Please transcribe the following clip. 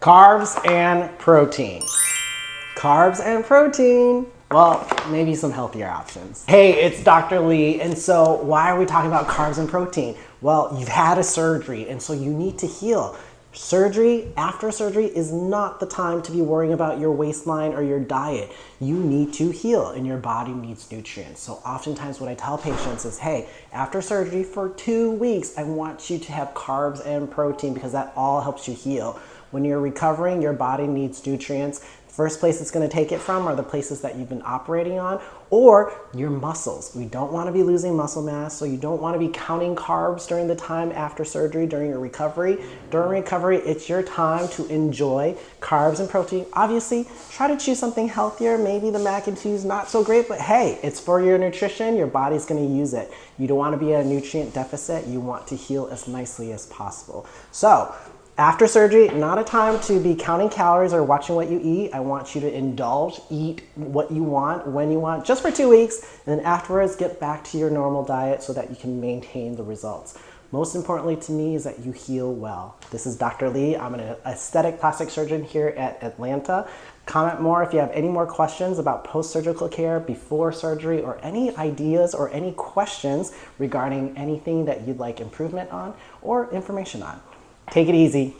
Carbs and protein. Carbs and protein. Well, maybe some healthier options. Hey, it's Dr. Lee, and so why are we talking about carbs and protein? Well, you've had a surgery, and so you need to heal. After surgery is not the time to be worrying about your waistline or your diet. You need to heal and your body needs nutrients. So oftentimes what I tell patients is, hey, after surgery for 2 weeks, I want you to have carbs and protein because that all helps you heal. When you're recovering, your body needs nutrients. First place it's going to take it from are the places that you've been operating on or your muscles. We don't want to be losing muscle mass, so you don't want to be counting carbs during the time after surgery, during your recovery. During recovery, it's your time to enjoy carbs and protein. Obviously, try to choose something healthier. Maybe the mac and cheese not so great, but hey, it's for your nutrition. Your body's going to use it. You don't want to be at a nutrient deficit. You want to heal as nicely as possible. So, after surgery, not a time to be counting calories or watching what you eat. I want you to indulge, eat what you want, when you want, just for 2 weeks, and then afterwards get back to your normal diet so that you can maintain the results. Most importantly to me is that you heal well. This is Dr. Lee. I'm an aesthetic plastic surgeon here at Atlanta. Comment more if you have any more questions about post-surgical care, before surgery, or any ideas or any questions regarding anything that you'd like improvement on or information on. Take it easy.